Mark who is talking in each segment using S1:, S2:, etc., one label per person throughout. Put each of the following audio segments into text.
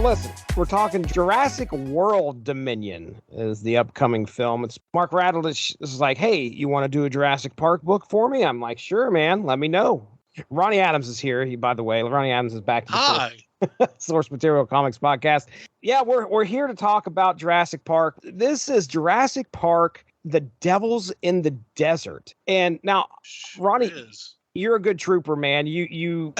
S1: listen, we're talking Jurassic World Dominion is the upcoming film. It's Mark Radlish is like, hey, you want to do a Jurassic Park book for me? I'm like, sure, man. Let me know. Ronnie Adams is here. By the way, Ronnie Adams is back to the Source Material Comics podcast. Yeah, we're here to talk about Jurassic Park. This is Jurassic Park, The Devils in the Desert. And now, Ronnie, you're a good trooper, man. You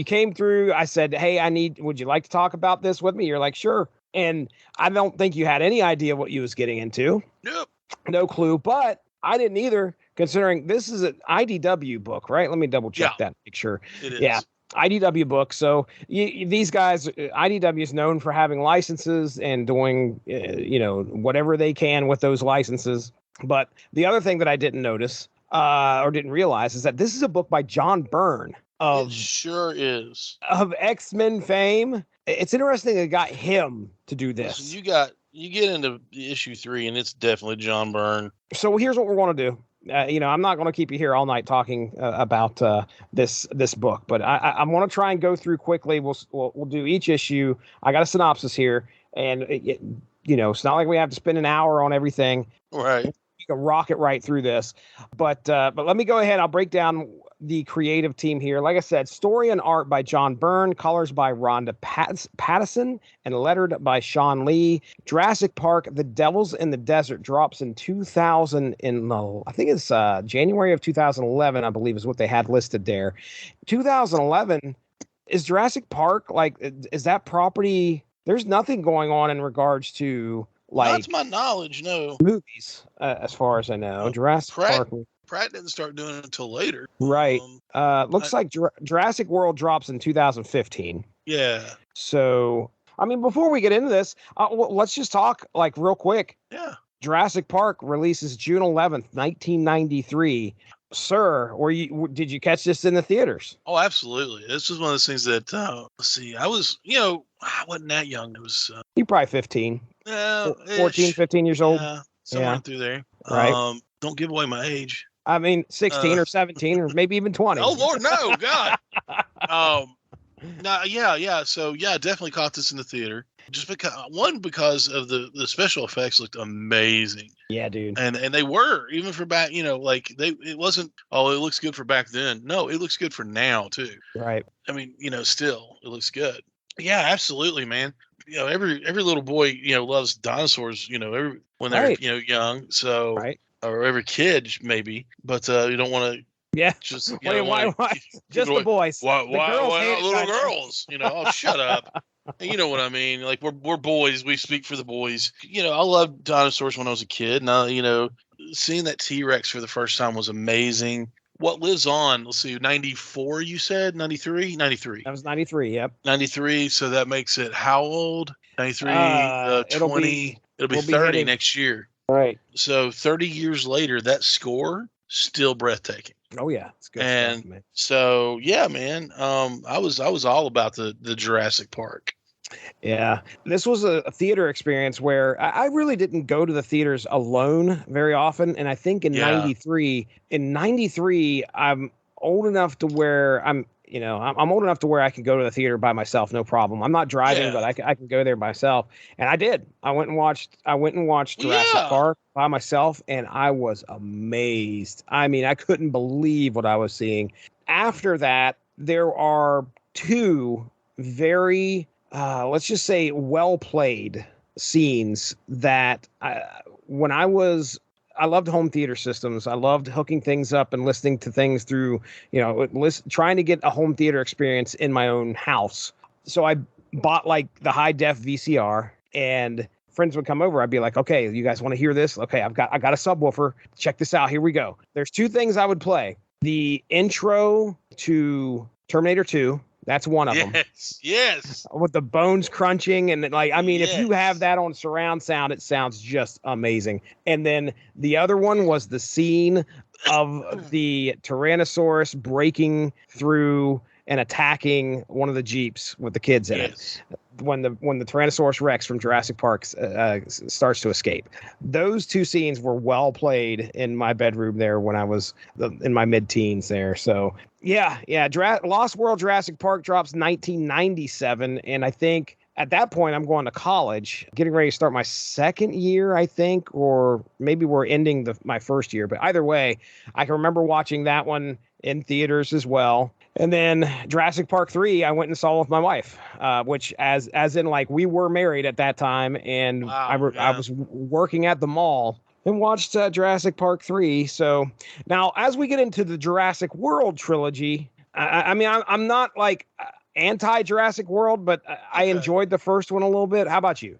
S1: came through. I said, hey, would you like to talk about this with me? You're like, sure. And I don't think you had any idea what you was getting into.
S2: Nope.
S1: No clue, but I didn't either, considering this is an IDW book, right? Let me double check that, make sure.
S2: It is.
S1: Yeah. IDW book. So these guys, IDW is known for having licenses and doing, whatever they can with those licenses. But the other thing that I didn't notice or didn't realize is that this is a book by John Byrne.
S2: It sure is.
S1: Of X-Men fame. It's interesting they got him to do this.
S2: Listen, you get into issue 3 and it's definitely John Byrne.
S1: So here's what we're going to do. I'm not going to keep you here all night talking about this book, but I'm going to try and go through quickly. We'll do each issue. I got a synopsis here, and it's not like we have to spend an hour on everything.
S2: Right.
S1: You can rocket right through this, but let me go ahead. I'll break down the creative team here. Like I said, story and art by John Byrne, colors by Rhonda Pattison, and lettered by Sean Lee. Jurassic Park, The Devils in the Desert drops in 2000 I think it's January of 2011, I believe is what they had listed there. 2011, is Jurassic Park, is that property, there's nothing going on in regards to,
S2: not to my knowledge, no.
S1: Movies, as far as I know. Jurassic Park.
S2: Pratt didn't start doing it until later.
S1: Right. Looks like Jurassic World drops in 2015.
S2: Yeah.
S1: So, before we get into this, let's just talk real quick.
S2: Yeah. Jurassic
S1: Park releases June 11th, 1993. Sir, did you catch this in the theaters?
S2: Oh, absolutely. This was one of those things that, let's see, I was, I wasn't that young. It was...
S1: you probably 15. 14, 15 years old.
S2: Yeah, somewhere through there.
S1: Right.
S2: Don't give away my age.
S1: 16 or 17 or maybe even 20.
S2: Oh, Lord, no, God. Yeah. So, I definitely caught this in the theater. Just because of the special effects looked amazing.
S1: Yeah, dude.
S2: And they were, even for back, it wasn't, it looks good for back then. No, it looks good for now, too.
S1: Right.
S2: Still, it looks good. Yeah, absolutely, man. Every little boy, loves dinosaurs, when they're, young. So,
S1: right.
S2: Or every kid, maybe. But you don't want to.
S1: Yeah.
S2: Just
S1: why? Just the boys.
S2: Why not little girls? Shut up. You know what I mean? We're boys. We speak for the boys. I loved dinosaurs when I was a kid. Now, seeing that T-Rex for the first time was amazing. What lives on? Let's see, 94, you said? 93? 93.
S1: That was 93, yep.
S2: 93, so that makes it how old? 93, 20. It'll be 30 next year.
S1: Right.
S2: So 30 years later, that score, still breathtaking.
S1: Oh, yeah. It's good
S2: stuff, man. So, yeah, man, I was all about the Jurassic Park.
S1: Yeah, this was a theater experience where I really didn't go to the theaters alone very often. And I think in 93, I'm old enough to where I'm old enough to where I can go to the theater by myself. No problem. I'm not driving, but I can go there myself. And I did. I went and watched Jurassic Park by myself, and I was amazed. I couldn't believe what I was seeing. After that, there are two very let's just say well-played scenes that when I loved home theater systems. I loved hooking things up and listening to things through, trying to get a home theater experience in my own house. So I bought the high def VCR, and friends would come over. I'd be like, okay, you guys want to hear this? Okay, I got a subwoofer. Check this out. Here we go. There's two things I would play. The intro to Terminator 2. That's one of them.
S2: Yes.
S1: With the bones crunching and if you have that on surround sound, it sounds just amazing. And then the other one was the scene of the Tyrannosaurus breaking through and attacking one of the Jeeps with the kids in it. When the Tyrannosaurus Rex from Jurassic Park starts to escape. Those two scenes were well played in my bedroom there when I was in my mid-teens there. So yeah. Lost World Jurassic Park drops 1997, and I think at that point, I'm going to college, getting ready to start my second year, I think, or maybe we're ending my first year. But either way, I can remember watching that one in theaters as well. And then Jurassic Park 3, I went and saw with my wife, which as in like we were married at that time. And
S2: Wow,
S1: I was working at the mall and watched Jurassic Park 3. So now as we get into the Jurassic World trilogy, I mean, I'm not like anti-Jurassic World, but I enjoyed the first one a little bit. How about you?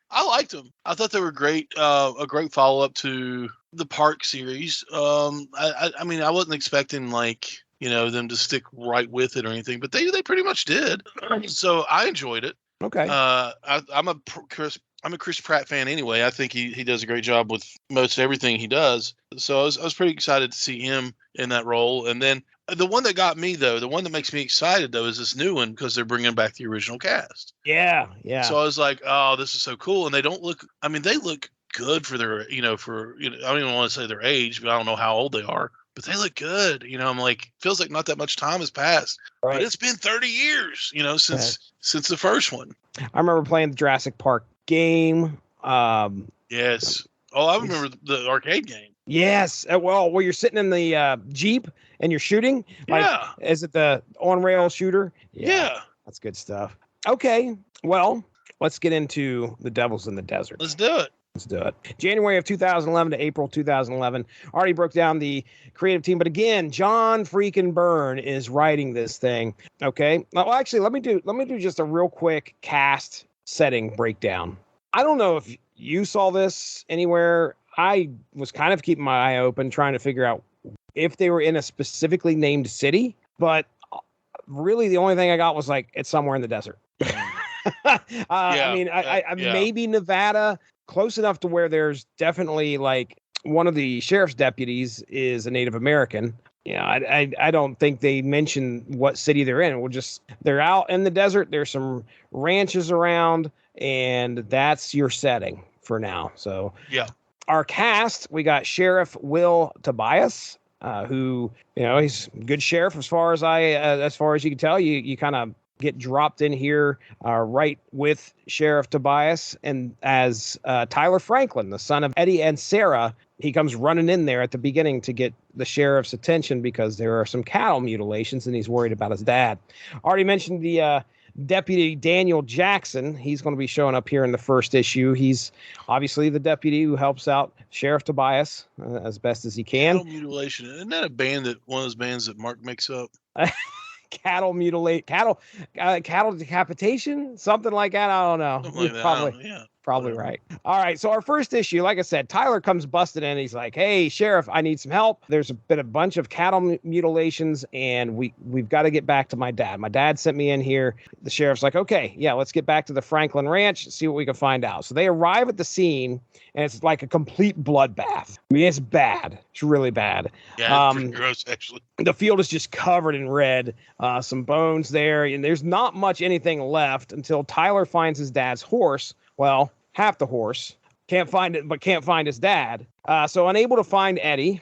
S2: I liked them. I thought they were great. A great follow-up to the Park series. I mean, I wasn't expecting like, them to stick right with it or anything, but they pretty much did. So I enjoyed it.
S1: Okay.
S2: I'm a Chris Pratt fan anyway. I think he does a great job with most everything he does. So I was pretty excited to see him in that role. And then the one that got me though, the one that makes me excited though, is this new one because they're bringing back the original cast.
S1: Yeah.
S2: So I was like, oh, this is so cool. And they don't look. I mean, they look good for their, I don't even want to say their age, but I don't know how old they are. But they look good. I'm like, feels like not that much time has passed. Right. But it's been 30 years, since the first one.
S1: I remember playing the Jurassic Park game.
S2: Yes. Oh, I remember the arcade game.
S1: Yes. Well, where you're sitting in the Jeep and you're shooting.
S2: Yeah.
S1: Is it the on-rail shooter?
S2: Yeah.
S1: That's good stuff. Okay. Well, let's get into the Devils in the Desert.
S2: Let's do it.
S1: January of 2011 to April 2011. Already broke down the creative team, but again, John freaking Byrne is writing this thing. Okay. Well, actually, let me do just a real quick cast setting breakdown. I don't know if you saw this anywhere. I was kind of keeping my eye open, trying to figure out if they were in a specifically named city, but really the only thing I got was like, it's somewhere in the desert. I mean, maybe Nevada, close enough to where there's definitely like one of the sheriff's deputies is a Native American. I don't think they mention what city they're in. They're out in the desert. There's some ranches around, and that's your setting for now. So
S2: yeah,
S1: our cast, we got Sheriff Will Tobias, who, he's a good sheriff as far as you can tell. You kind of get dropped in here right with Sheriff Tobias, and as Tyler Franklin, the son of Eddie and Sarah, he comes running in there at the beginning to get the sheriff's attention because there are some cattle mutilations and he's worried about his dad. Already mentioned the Deputy Daniel Jackson. He's going to be showing up here in the first issue. He's obviously the deputy who helps out Sheriff Tobias as best as he can.
S2: Cattle mutilation. Isn't that one of those bands that Mark makes up?
S1: Cattle decapitation, something like that. I don't know. You're probably right. All right. So our first issue, like I said, Tyler comes busted in. He's like, "Hey, Sheriff, I need some help. There's been a bunch of cattle mutilations, and we've got to get back to my dad. My dad sent me in here." The sheriff's like, "Okay, yeah, let's get back to the Franklin Ranch, see what we can find out." So they arrive at the scene, and it's like a complete bloodbath. I mean, it's bad. It's really bad.
S2: Yeah, it's pretty gross, actually.
S1: The field is just covered in red. Some bones there, and there's not much anything left until Tyler finds his dad's horse. Well, half the horse. Can't find it, but can't find his dad. So unable to find Eddie,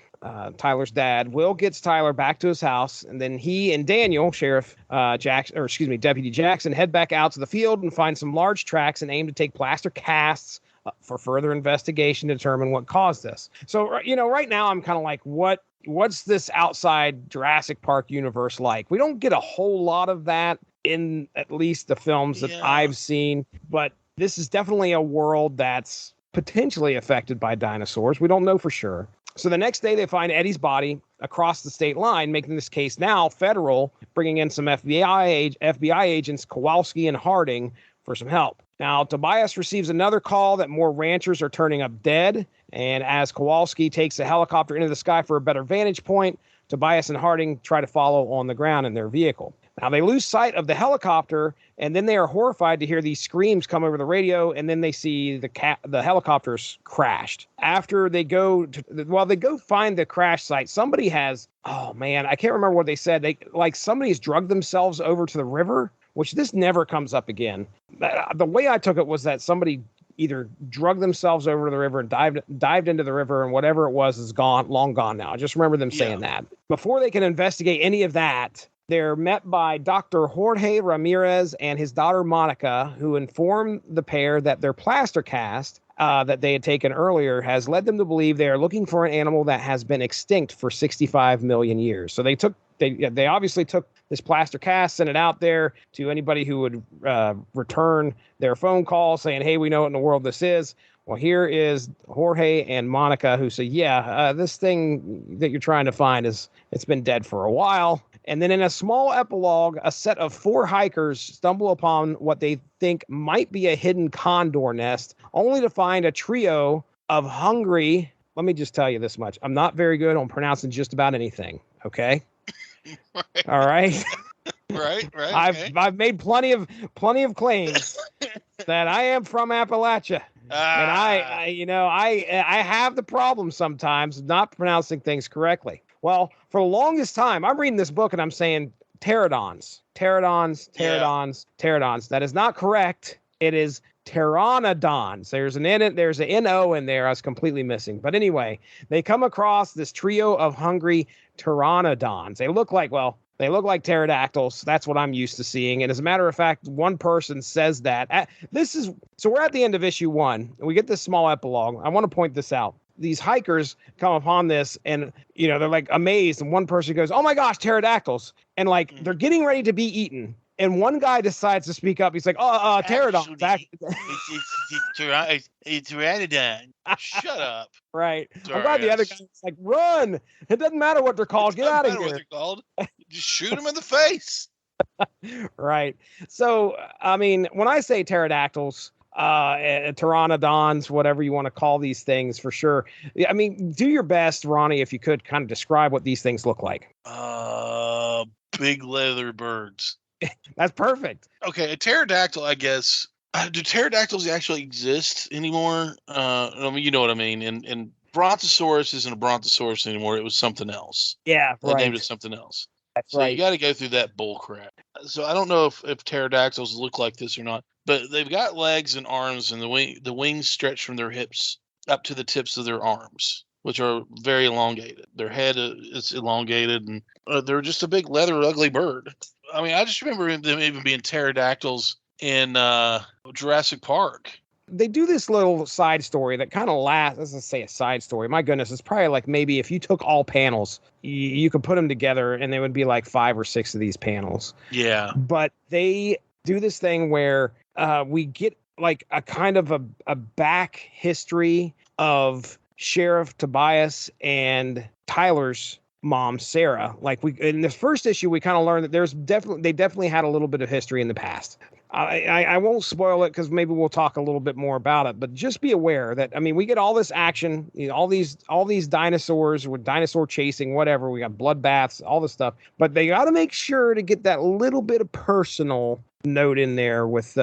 S1: Tyler's dad, Will gets Tyler back to his house, and then he and Daniel, Deputy Jackson, head back out to the field and find some large tracks and aim to take plaster casts for further investigation to determine what caused this. So, right now I'm kind of like, what's this outside Jurassic Park universe like? We don't get a whole lot of that in at least the films that I've seen, but this is definitely a world that's potentially affected by dinosaurs. We don't know for sure. So the next day they find Eddie's body across the state line, making this case now federal, bringing in some FBI agents, Kowalski and Harding, for some help. Now, Tobias receives another call that more ranchers are turning up dead. And as Kowalski takes a helicopter into the sky for a better vantage point, Tobias and Harding try to follow on the ground in their vehicle. Now, they lose sight of the helicopter, and then they are horrified to hear these screams come over the radio, and then they see the helicopters crashed. After they go find the crash site, somebody has, oh man, I can't remember what they said. Somebody's drugged themselves over to the river, which this never comes up again. The way I took it was that somebody either drugged themselves over to the river and dived into the river, and whatever it was is long gone now. I just remember them saying that. Before they can investigate any of that, They're met by Dr. Jorge Ramirez and his daughter Monica, who inform the pair that their plaster cast that they had taken earlier has led them to believe they are looking for an animal that has been extinct for 65 million years. So they obviously took this plaster cast, sent it out there to anybody who would return their phone call saying, hey, we know what in the world this is. Well, here is Jorge and Monica who say, this thing that you're trying to find it's been dead for a while. And then in a small epilogue, a set of 4 hikers stumble upon what they think might be a hidden condor nest, only to find a trio of hungry. Let me just tell you this much. I'm not very good on pronouncing just about anything. Okay.
S2: Right.
S1: All right.
S2: Right.
S1: I've made plenty of claims that I am from Appalachia. And I have the problem sometimes of not pronouncing things correctly. Well, for the longest time, I'm reading this book and I'm saying pteranodons. That is not correct. It is pteranodons. There's an N-O in there I was completely missing. But anyway, they come across this trio of hungry pteranodons. They look like pterodactyls. That's what I'm used to seeing. And as a matter of fact, one person says that. So we're at the end of issue 1. And we get this small epilogue. I want to point this out. These hikers come upon this and, they're like amazed. And one person goes, oh my gosh, pterodactyls. And like, they're getting ready to be eaten. And one guy decides to speak up. He's like, pterodons.
S2: It's pteranodon. Shut up.
S1: Right. I'm glad the other guy's like, run. It doesn't matter what they're called. Get out of here. What they're
S2: called. Just shoot them in the face.
S1: Right. So, I mean, when I say pterodactyls, pteranodons, whatever you want to call these things, for sure. I mean, do your best, Ronnie, if you could kind of describe what these things look like.
S2: Big leather birds.
S1: That's perfect.
S2: Okay, a pterodactyl, I guess. Do pterodactyls actually exist anymore? I mean, you know what I mean. And Brontosaurus isn't a Brontosaurus anymore. It was something else.
S1: Yeah,
S2: they named it something else.
S1: That's
S2: so
S1: right.
S2: You got to go through that bull crap. So I don't know if pterodactyls look like this or not, but they've got legs and arms, and the wings stretch from their hips up to the tips of their arms, which are very elongated. Their head is elongated, and they're just a big leather ugly bird. I mean, I just remember them even being pterodactyls in Jurassic Park.
S1: They do this little side story that kind of lasts. Let's say a side story. My goodness, it's probably like maybe if you took all panels, you could put them together and they would be like 5 or 6 of these panels.
S2: Yeah.
S1: But they do this thing where we get like a kind of a back history of Sheriff Tobias and Tyler's mom, Sarah. Like in the first issue, we kind of learned that they definitely had a little bit of history in the past. I won't spoil it because maybe we'll talk a little bit more about it, but just be aware that, I mean, we get all this action, all these dinosaurs with dinosaur chasing, whatever. We got bloodbaths, all this stuff, but they got to make sure to get that little bit of personal note in there with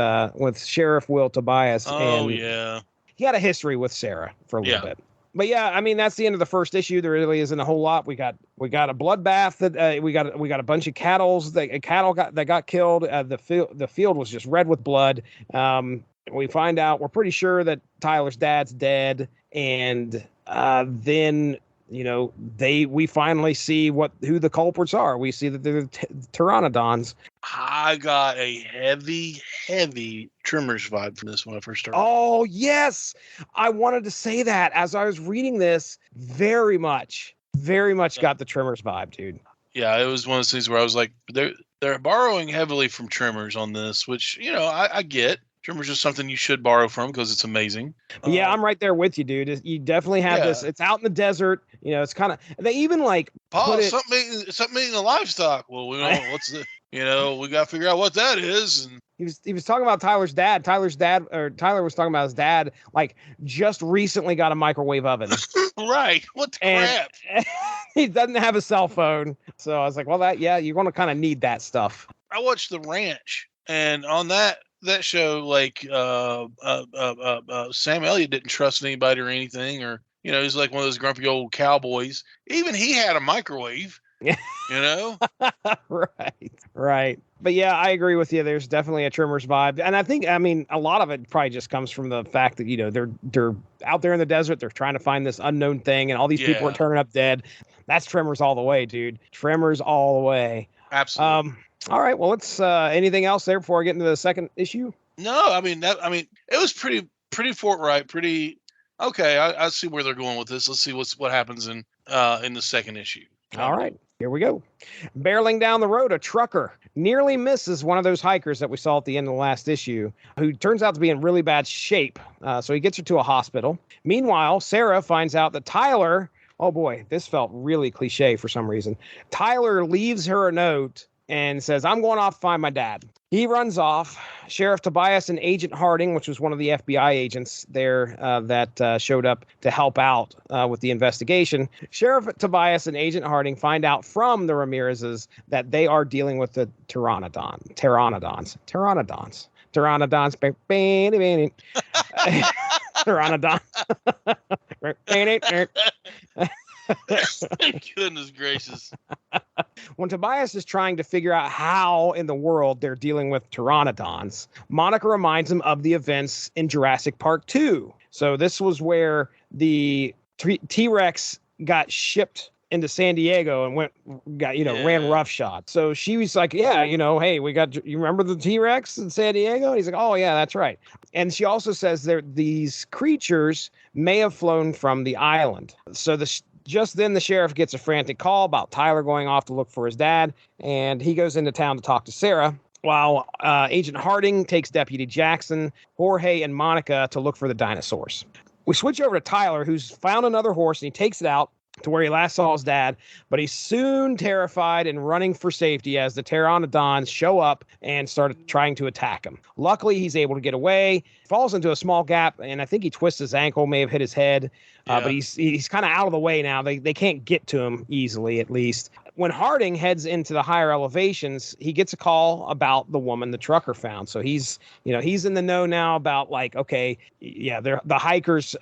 S1: Sheriff Will Tobias.
S2: Oh, yeah.
S1: He had a history with Sarah for a little bit. But yeah, I mean, that's the end of the first issue. There really isn't a whole lot. We got a bloodbath that we got a bunch of cattle that got killed. The field was just red with blood. We find out, we're pretty sure that Tyler's dad's dead, and then we finally see who the culprits are. We see that they're pteranodons.
S2: I got a heavy Tremors vibe from this when I first started.
S1: Oh, yes. I wanted to say that as I was reading this. Very much got the Tremors vibe, dude.
S2: Yeah, it was one of those things where I was like, they're borrowing heavily from Tremors on this, which, I get. Tremors is something you should borrow from because it's amazing.
S1: Yeah, I'm right there with you, dude. You definitely have this. It's out in the desert. It's kind of, they even like
S2: Paul, something eating the livestock. Well, what's the, we got to figure out what that is. And
S1: he was talking about Tyler was talking about his dad, like just recently got a microwave oven.
S2: Right. What the crap?
S1: He doesn't have a cell phone. So I was like, well, you're going to kind of need that stuff.
S2: I watched The Ranch, and on that show, like Sam Elliott didn't trust anybody or anything, or he's like one of those grumpy old cowboys. Even he had a microwave.
S1: Right. But yeah, I agree with you. There's definitely a Tremors vibe, and I think, a lot of it probably just comes from the fact that they're out there in the desert. They're trying to find this unknown thing, and all these people are turning up dead. That's Tremors all the way, dude. Tremors all the way.
S2: Absolutely.
S1: All right. Well, let's. Anything else there before I get into the second issue?
S2: No, I mean it was pretty forthright, pretty okay. I see where they're going with this. Let's see what happens in the second issue.
S1: All right, here we go. Barreling down the road, a trucker nearly misses one of those hikers that we saw at the end of the last issue, who turns out to be in really bad shape. So he gets her to a hospital. Meanwhile, Sarah finds out that Tyler, oh boy, this felt really cliche for some reason. Tyler leaves her a note and says, I'm going off to find my dad. He runs off. Sheriff Tobias and Agent Harding, which was one of the FBI agents there that showed up to help out with the investigation. Sheriff Tobias and Agent Harding find out from the Ramirezes that they are dealing with the pteranodons. Pteranodon.
S2: Goodness gracious.
S1: When Tobias is trying to figure out how in the world they're dealing with pteranodons, Monica reminds him of the events in Jurassic Park 2. So this was where the T-Rex got shipped into San Diego and ran roughshod. So she was like, yeah, hey, you remember the T-Rex in San Diego? And he's like, oh yeah, that's right. And she also says these creatures may have flown from the island. So just then the sheriff gets a frantic call about Tyler going off to look for his dad, and he goes into town to talk to Sarah, while Agent Harding takes Deputy Jackson, Jorge, and Monica to look for the dinosaurs. We switch over to Tyler, who's found another horse, and he takes it out to where he last saw his dad, but he's soon terrified and running for safety as the pteranodons show up and start trying to attack him. Luckily, he's able to get away, falls into a small gap, and I think he twists his ankle, may have hit his head, but he's kind of out of the way now. They can't get to him easily, at least. When Harding heads into the higher elevations, he gets a call about the woman the trucker found. So he's in the know now about the hikers,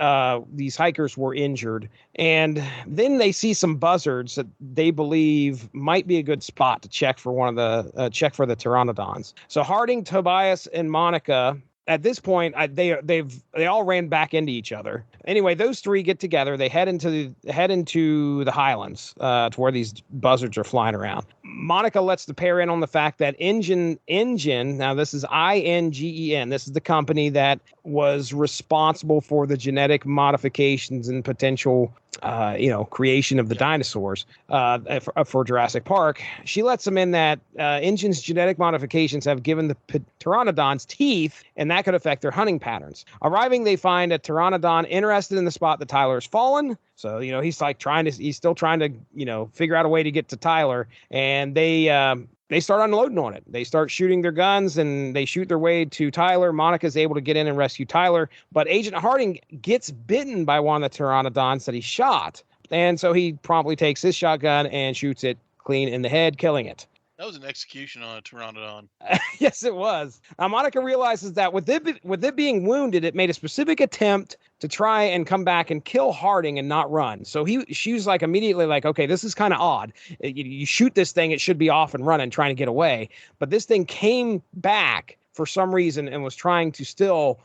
S1: these hikers were injured. And then they see some buzzards that they believe might be a good spot to check for the pteranodons. So Harding, Tobias, and Monica, at this point, they all ran back into each other. Anyway, those three get together. They head into the highlands to where these buzzards are flying around. Monica lets the pair in on the fact that Ingen. Now this is INGEN. This is the company that was responsible for the genetic modifications and potential creation of the dinosaurs for Jurassic Park. She lets them in that Ingen's genetic modifications have given the pteranodons teeth, and that could affect their hunting patterns. Arriving, they find a pteranodon interested in the spot that Tyler has fallen. So, he's still trying to, figure out a way to get to Tyler, and they start unloading on it. They start shooting their guns, and they shoot their way to Tyler. Monica's able to get in and rescue Tyler, but Agent Harding gets bitten by one of the pteranodons that he shot, and so he promptly takes his shotgun and shoots it clean in the head, killing it.
S2: That was an execution on a pteranodon.
S1: Yes, it was. Now, Monica realizes that with it being wounded, it made a specific attempt to try and come back and kill Harding and not run. So she was immediately like, okay, this is kind of odd. You shoot this thing, it should be off and running, trying to get away. But this thing came back for some reason and was trying to still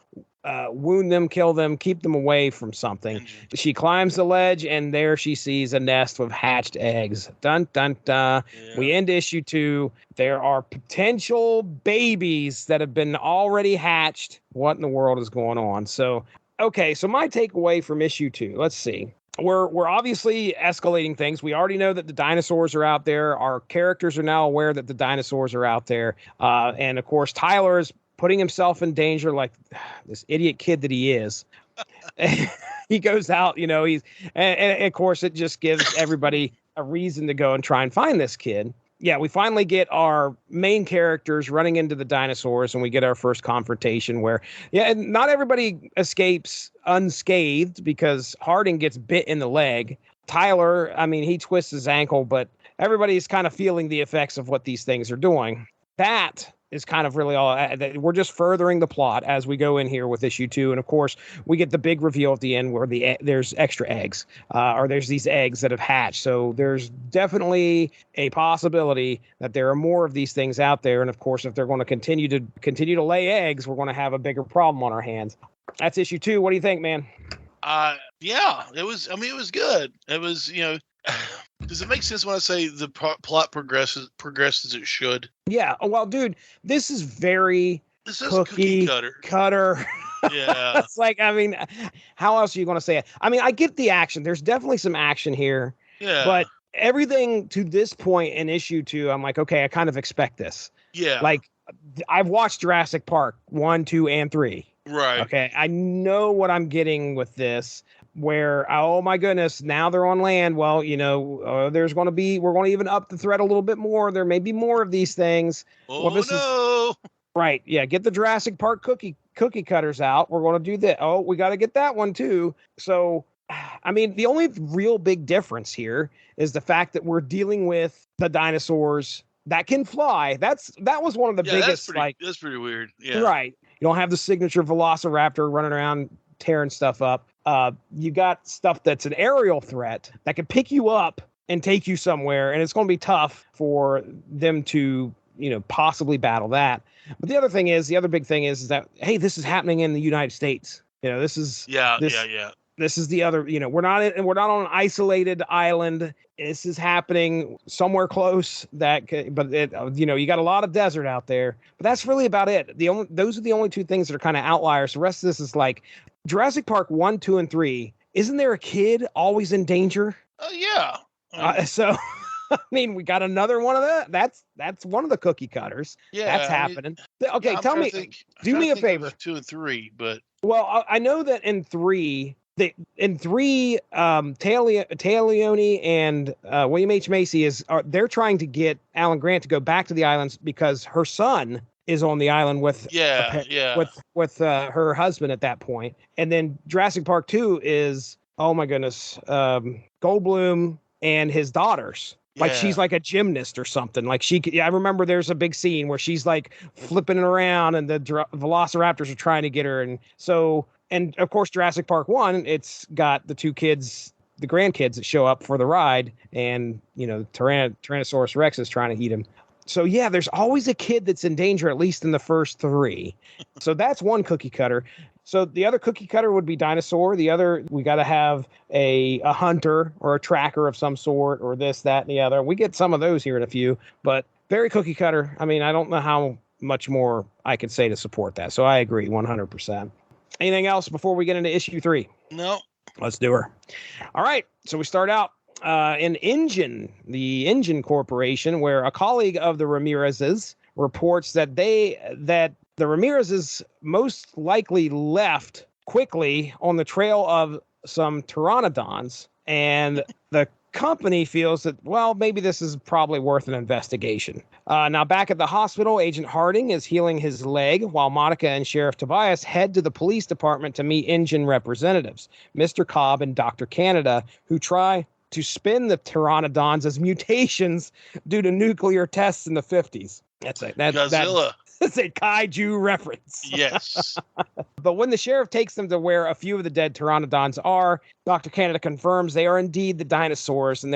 S1: wound them, kill them, keep them away from something. She climbs the ledge, and there she sees a nest with hatched eggs. Dun, dun, dun. Yeah. We end issue 2. There are potential babies that have been already hatched. What in the world is going on? So my takeaway from issue 2, let's see. We're obviously escalating things. We already know that the dinosaurs are out there. Our characters are now aware that the dinosaurs are out there. And of course, Tyler is putting himself in danger like this idiot kid that he is. He goes out, and of course it just gives everybody a reason to go and try and find this kid. Yeah, we finally get our main characters running into the dinosaurs, and we get our first confrontation where, not everybody escapes unscathed because Harding gets bit in the leg. Tyler, he twists his ankle, but everybody's kind of feeling the effects of what these things are doing. That is kind of really all. We're just furthering the plot as we go in here with issue 2. And of course, we get the big reveal at the end where there's extra eggs, or there's these eggs that have hatched. So there's definitely a possibility that there are more of these things out there. And of course, if they're going to continue to lay eggs, we're going to have a bigger problem on our hands. That's issue 2. What do you think, man?
S2: Yeah, it was. It was good. It was, Does it make sense when I say the plot progresses as it should?
S1: Yeah. Well, dude, this is very
S2: cookie
S1: cutter.
S2: Yeah.
S1: It's like, I mean, how else are you going to say it? I mean, I get the action. There's definitely some action here.
S2: Yeah.
S1: But everything to this point in issue 2, I'm like, okay, I kind of expect this.
S2: Yeah.
S1: Like, I've watched Jurassic Park 1, 2, and 3.
S2: Right.
S1: Okay. I know what I'm getting with this. Where, oh my goodness, now they're on land. Well, we're going to even up the threat a little bit more. There may be more of these things.
S2: Oh, well, no.
S1: Right. Yeah. Get the Jurassic Park cookie cutters out. We're going to do that. Oh, we got to get that one too. So, I mean, the only real big difference here is the fact that we're dealing with the dinosaurs that can fly. That was one of the biggest,
S2: that's pretty weird. Yeah.
S1: Right. You don't have the signature Velociraptor running around tearing stuff up. You got stuff that's an aerial threat that can pick you up and take you somewhere, and it's going to be tough for them to, possibly battle that. But the other big thing is that, hey, this is happening in the United States. This is This is the other, we're not on an isolated island. This is happening somewhere close you got a lot of desert out there, but that's really about it. Those are the only two things that are kind of outliers. The rest of this is like Jurassic Park 1, 2, and 3. Isn't there a kid always in danger?
S2: Yeah.
S1: So, I mean, we got another one of that. That's one of the cookie cutters.
S2: Yeah,
S1: that's happening. Okay, tell me, do me a favor.
S2: 2 and 3, but
S1: I know that in 3. Taglioni and William H. Macy they're trying to get Alan Grant to go back to the islands because her son is on the island with her husband at that point. And then Jurassic Park 2 is, oh my goodness, Goldblum and his daughters. Like she's like a gymnast or something. Like I remember there's a big scene where she's like flipping it around and the Velociraptors are trying to get her. And so, and of course, Jurassic Park 1, it's got the two kids, the grandkids that show up for the ride, and, Tyrannosaurus Rex is trying to eat him. So yeah, there's always a kid that's in danger, at least in the first 3. So that's one cookie cutter. So the other cookie cutter would be dinosaur. The other, we got to have a hunter or a tracker of some sort, or this, that, and the other. We get some of those here in a few, but very cookie cutter. I mean, I don't know how much more I could say to support that. So I agree 100%. Anything else before we get into issue 3?
S2: No.
S1: Let's do her. All right. So we start out in the Engine Corporation, where a colleague of the Ramirez's reports that the Ramirez's most likely left quickly on the trail of some pteranodons, and the company feels that, well, maybe this is probably worth an investigation. Now, back at the hospital, Agent Harding is healing his leg while Monica and Sheriff Tobias head to the police department to meet Engine representatives, Mr. Cobb and Dr. Canada, who try to spin the pteranodons as mutations due to nuclear tests in the 50s. That's
S2: Godzilla.
S1: It's a kaiju reference.
S2: Yes.
S1: But when the sheriff takes them to where a few of the dead pteranodons are, Dr. Canada confirms they are indeed the dinosaurs, and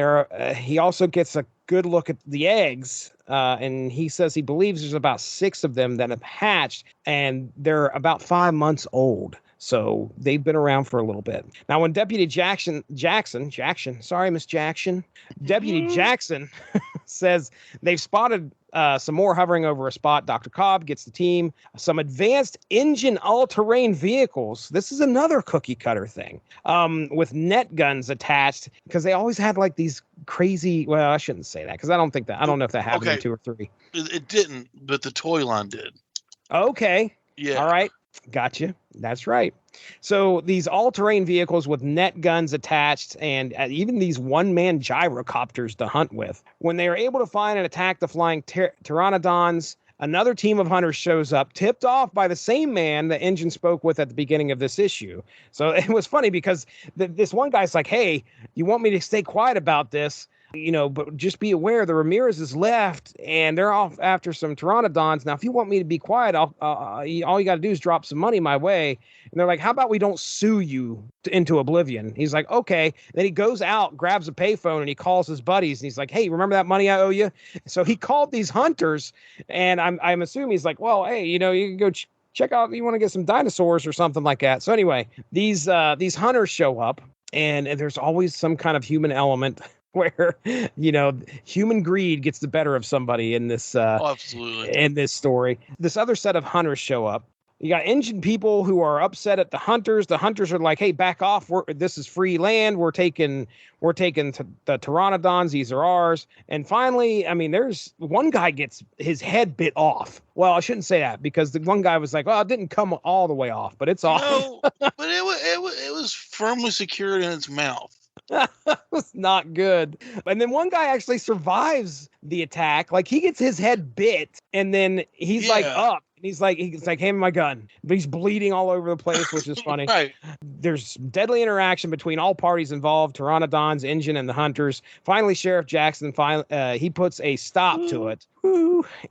S1: he also gets a good look at the eggs, and he says he believes there's about 6 of them that have hatched, and they're about 5 months old. So they've been around for a little bit. Now, when Deputy Jackson, sorry, Miss Jackson, Deputy Jackson says they've spotted some more hovering over a spot, Dr. Cobb gets the team some advanced engine all-terrain vehicles. This is another cookie cutter thing, with net guns attached, because they always had like these crazy, well, I shouldn't say that, because I don't know if that happened in 2 or 3.
S2: It didn't, but the toy line did.
S1: Okay.
S2: Yeah.
S1: All right. Gotcha. That's right. So these all-terrain vehicles with net guns attached, and even these one-man gyrocopters to hunt with. When they are able to find and attack the flying pteranodons, another team of hunters shows up, tipped off by the same man the Engine spoke with at the beginning of this issue. So it was funny because this one guy's like, hey, you want me to stay quiet about this? But just be aware the Ramirez is left and they're off after some pteranodons. Now, if you want me to be quiet, all you got to do is drop some money my way. And they're like, how about we don't sue you into oblivion? He's like, okay. And then he goes out, grabs a payphone, and he calls his buddies. And he's like, hey, remember that money I owe you? So he called these hunters, and I'm assuming he's like, well, hey, you can go check out, you want to get some dinosaurs or something like that. So anyway, these hunters show up, and there's always some kind of human element where, human greed gets the better of somebody in this
S2: absolutely.
S1: in this story. This other set of hunters show up. You got Injun people who are upset at the hunters. The hunters are like, "Hey, back off! This is free land. We're taking the pteranodons. These are ours." And finally, I mean, there's one guy gets his head bit off. Well, I shouldn't say that because the one guy was like, "Well, it didn't come all the way off, but it's off."
S2: No, but it was firmly secured in its mouth.
S1: That was not good. And then one guy actually survives the attack. Like he gets his head bit, and then he's like up. He's like, hand me my gun. But he's bleeding all over the place, which is funny.
S2: Right.
S1: There's deadly interaction between all parties involved, pteranodons, Injun, and the hunters. Finally, Sheriff Jackson, he puts a stop to it.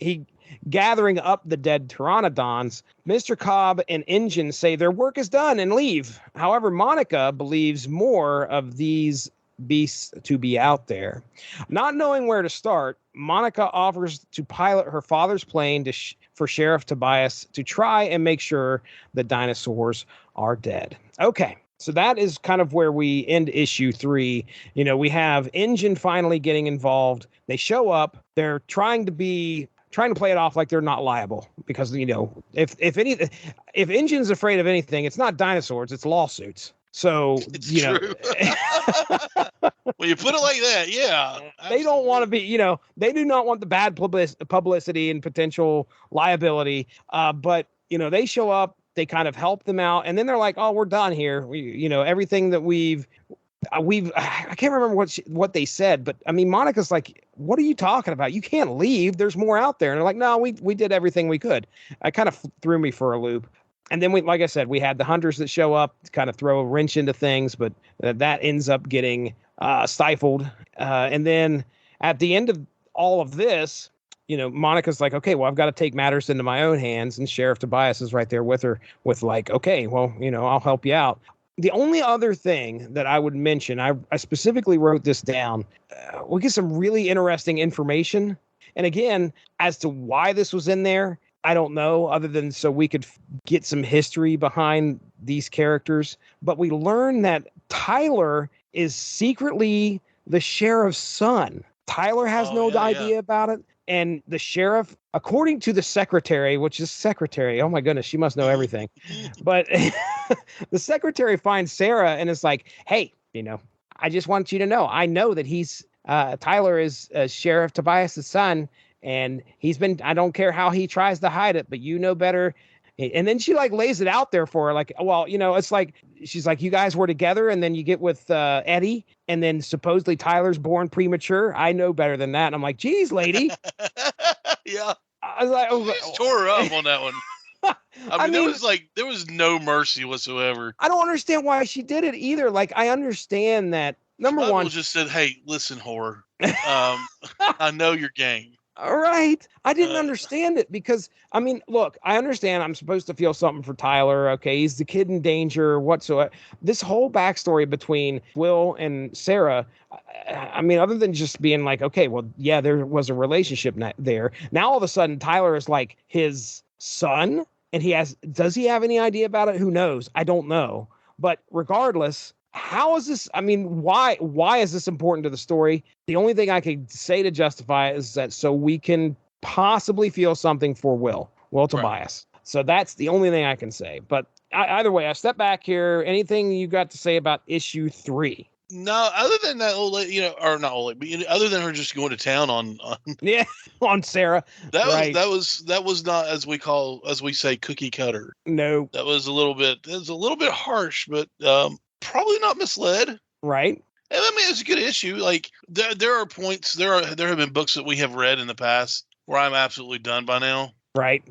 S1: He gathering up the dead pteranodons. Mr. Cobb and Injun say their work is done and leave. However, Monica believes more of these beasts to be out there. Not knowing where to start, Monica offers to pilot her father's plane for Sheriff Tobias to try and make sure the dinosaurs are dead. Okay, so that is kind of where we end issue 3. We have Injun finally getting involved. They show up. They're trying to play it off like they're not liable because, if Injun's afraid of anything, it's not dinosaurs, it's lawsuits. So,
S2: it's true. When you put it like that, yeah.
S1: They don't want to be, they do not want the bad publicity and potential liability. But, they show up, they kind of help them out. And then they're like, oh, we're done here. Everything that I can't remember what they said, but I mean, Monica's like, what are you talking about? You can't leave. There's more out there. And they're like, no, we did everything we could. It kind of threw me for a loop. And then like I said, we had the hunters that show up to kind of throw a wrench into things, but that ends up getting stifled. And then at the end of all of this, Monica's like, okay, well, I've got to take matters into my own hands. And Sheriff Tobias is right there with her with like, okay, well, I'll help you out. The only other thing that I would mention, I specifically wrote this down. We get some really interesting information. And again, as to why this was in there, I don't know, other than so we could get some history behind these characters. But we learn that Tyler is secretly the sheriff's son. Tyler has no idea about it. And the sheriff, according to the secretary, which is secretary, oh my goodness, she must know everything. But the secretary finds Sarah and is like, hey, I just want you to know, I know that Tyler is Sheriff Tobias' son. And I don't care how he tries to hide it, but you know better. And then she like lays it out there for her. Like, well, it's like, she's like, you guys were together and then you get with Eddie. And then supposedly Tyler's born premature. I know better than that. And I'm like, geez, lady.
S2: Yeah.
S1: I was like,
S2: she tore her up on that one. I mean, there was no mercy whatsoever.
S1: I don't understand why she did it either. Like, I understand that. Number one,
S2: just said, hey, listen, whore. I know your game.
S1: All right. I didn't understand it because, I mean, look, I understand I'm supposed to feel something for Tyler. Okay. He's the kid in danger whatsoever. This whole backstory between Will and Sarah, I mean, other than just being like, okay, well, yeah, there was a relationship there. Now, all of a sudden, Tyler is like his son and does he have any idea about it? Who knows? I don't know. But regardless, how is this? I mean, why is this important to the story? The only thing I could say to justify it is that so we can possibly feel something for Will Tobias. So that's the only thing I can say. But either way, I step back here. Anything you got to say about issue 3?
S2: No, other than that old lady, or not old lady, but other than her just going to town on
S1: on Sarah.
S2: That was not as we say cookie cutter.
S1: No,
S2: that was a little bit harsh, but probably not misled.
S1: Right.
S2: And I mean, it's a good issue. Like there are points, there have been books that we have read in the past where I'm absolutely done by now.
S1: Right.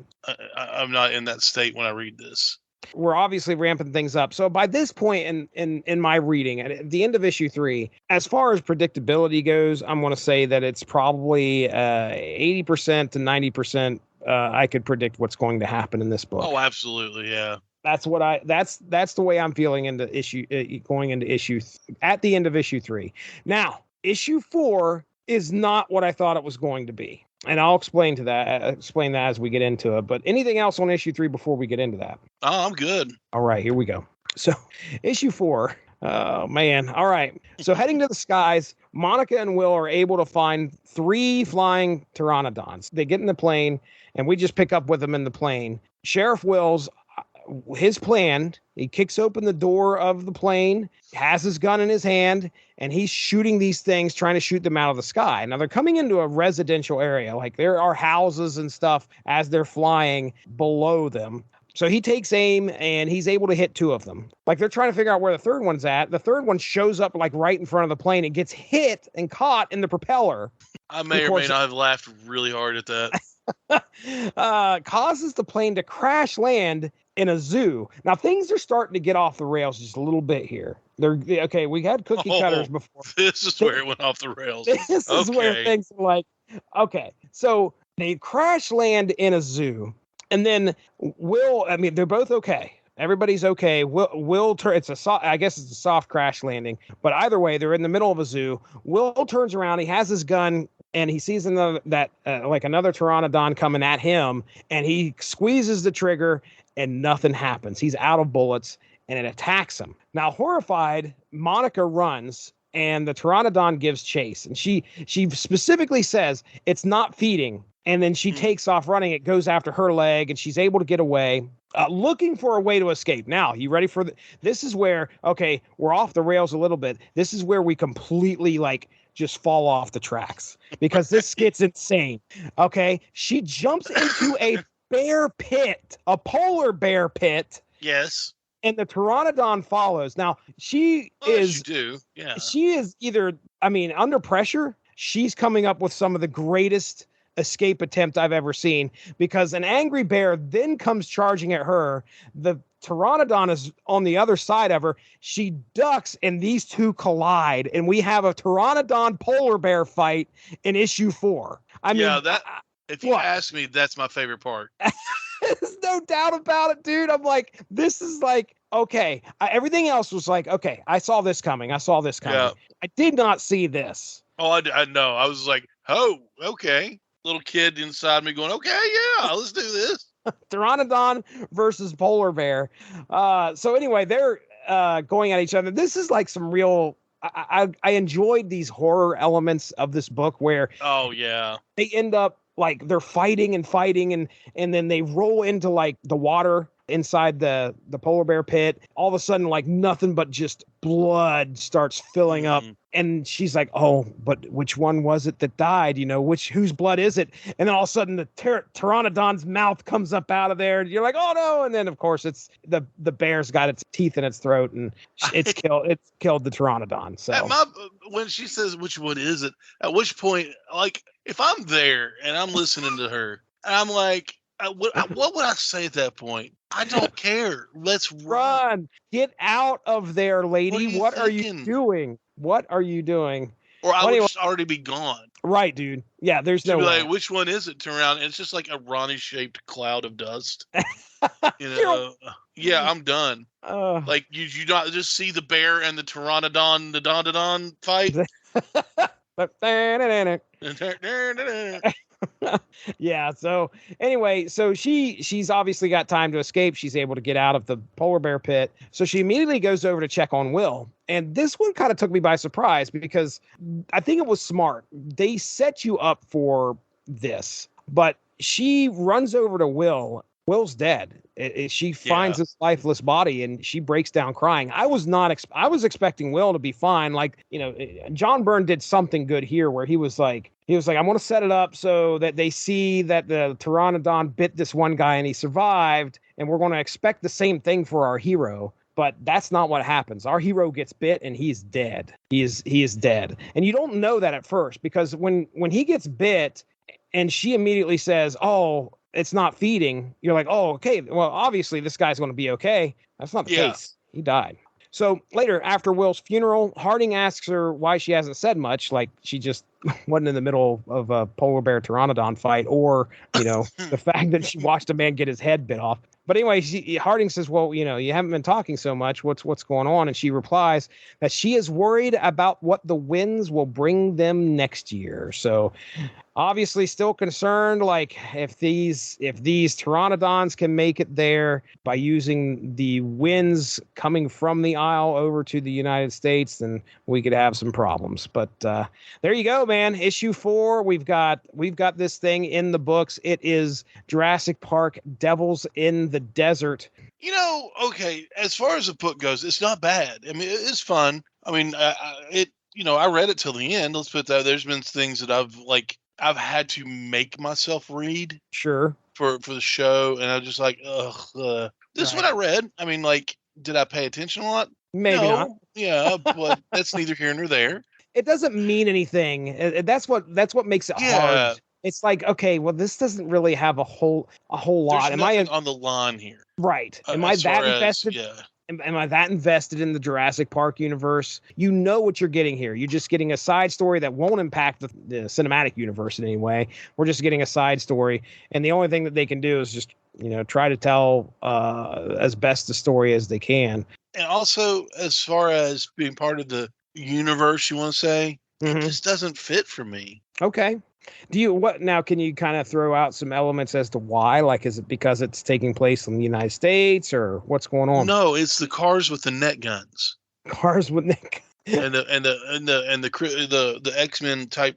S2: I'm not in that state when I read this.
S1: We're obviously ramping things up. So by this point in my reading, at the end of issue 3, as far as predictability goes, I'm going to say that it's probably 80% to 90%. I could predict what's going to happen in this book.
S2: Oh, absolutely. Yeah.
S1: That's the way I'm feeling into going into issue at the end of issue 3. Now, issue 4 is not what I thought it was going to be. And I'll explain that as we get into it. But anything else on issue 3 before we get into that?
S2: Oh, I'm good.
S1: All right, here we go. So issue 4, Oh, man. All right. So heading to the skies, Monica and Will are able to find 3 flying pteranodons. They get in the plane, and we just pick up with them in the plane. Sheriff Wills, his plan, he kicks open the door of the plane, has his gun in his hand, and he's shooting these things, trying to shoot them out of the sky. Now, they're coming into a residential area. Like, there are houses and stuff as they're flying below them. So he takes aim and he's able to hit 2 of them. Like, they're trying to figure out where the third one's at. The third one shows up like right in front of the plane and gets hit and caught in the propeller.
S2: I may or may not have laughed really hard at
S1: that. Causes the plane to crash land in a zoo. Now, things are starting to get off the rails just a little bit here. They're okay. We had cookie cutters before.
S2: This is where it went off the rails.
S1: This is where things are like, okay. So they crash land in a zoo. And then they're both okay. Everybody's okay. Will I guess it's a soft crash landing, but either way, they're in the middle of a zoo. Will turns around, he has his gun, and he sees another pteranodon coming at him, and he squeezes the trigger, and nothing happens. He's out of bullets, and it attacks him. Now, horrified, Monica runs, and the pteranodon gives chase, and she specifically says it's not feeding. And then she takes off running. It goes after her leg, and she's able to get away, looking for a way to escape. Now, you ready for this is where, okay, we're off the rails a little bit. This is where we completely, just fall off the tracks because this gets insane. Okay, she jumps into a bear pit, a polar bear pit.
S2: Yes.
S1: And the pteranodon follows. Now, she is either, under pressure, she's coming up with some of the greatest escape attempt I've ever seen, because an angry bear then comes charging at her. The pteranodon is on the other side of her. She ducks, and these two collide, and we have a pteranodon polar bear fight in issue 4.
S2: If you ask me, that's my favorite part.
S1: There's no doubt about it, dude. I'm like, this is like, okay. Everything else was like, okay, I saw this coming. Yeah. I did not see this.
S2: Oh, I know. I was like, oh, okay. Little kid inside me going, okay, yeah, let's do this.
S1: Pteranodon versus polar bear. So anyway, they're going at each other. This is like some real. I enjoyed these horror elements of this book where.
S2: Oh yeah.
S1: They end up like they're fighting and then they roll into like the water inside the polar bear pit. All of a sudden, like nothing but just blood starts filling up. And she's like, oh, but which one was it that died? Whose blood is it? And then all of a sudden the pteranodon's mouth comes up out of there. You're like, oh no. And then of course it's the bear's got its teeth in its throat and it's killed the pteranodon. So
S2: when she says, which one is it? At which point, like if I'm there and I'm listening to her and I'm like, what would I say at that point? I don't care. Let's run.
S1: Get out of there, lady. What are you doing? What are you doing?
S2: Or I would just already be gone.
S1: Right, dude. Yeah, there's no way.
S2: Like, which one is it? Turn around, and it's just like a Ronnie-shaped cloud of dust. Yeah, I'm done. Like you not just see the bear and the pteranodon, the Dondodon fight.
S1: Yeah. So anyway, so she's obviously got time to escape. She's able to get out of the polar bear pit. So she immediately goes over to check on Will. And this one kind of took me by surprise because I think it was smart. They set you up for this, but she runs over to Will. Will's dead. She finds his lifeless body and she breaks down crying. I was I was expecting Will to be fine. Like, John Byrne did something good here where he was like, I want to set it up so that they see that the pteranodon bit this one guy and he survived. And we're going to expect the same thing for our hero. But that's not what happens. Our hero gets bit and he's dead. He is dead. And you don't know that at first because when he gets bit and she immediately says, oh, it's not feeding. You're like, oh, okay. Well, obviously this guy's going to be okay. That's not the case. He died. So later, after Will's funeral, Harding asks her why she hasn't said much. Like she just wasn't in the middle of a polar bear pteranodon fight or, the fact that she watched a man get his head bit off. But anyway, Harding says, well, you haven't been talking so much. What's going on? And she replies that she is worried about what the winds will bring them next year. So obviously still concerned, like if these pteranodons can make it there by using the winds coming from the Isle over to the United States, then we could have some problems. But there you go, man. Issue 4. We've got this thing in the books. It is Jurassic Park: Devils in the Desert.
S2: Okay, as far as the book goes, it's not bad. I mean, it's fun. I mean, I read it till the end. Let's put that. There's been things that I've had to make myself read.
S1: Sure.
S2: For the show, and I was just like, ugh. This is what I read. I mean, like, did I pay attention a lot?
S1: Maybe not.
S2: Yeah, but that's neither here nor there.
S1: It doesn't mean anything. That's what makes it hard. It's like, okay, well, this doesn't really have a whole lot.
S2: There's nothing on the line here,
S1: right? Am I that invested?
S2: Yeah.
S1: Am I that invested in the Jurassic Park universe? You know what you're getting here. You're just getting a side story that won't impact the cinematic universe in any way. We're just getting a side story, and the only thing that they can do is just try to tell as best the story as they can.
S2: And also, as far as being part of the universe, you want to say, it just doesn't fit for me.
S1: Okay. Can you kind of throw out some elements as to why? Like, is it because it's taking place in the United States, or what's going on?
S2: No, it's the cars with the net guns.
S1: Cars with net guns.
S2: and the X-Men type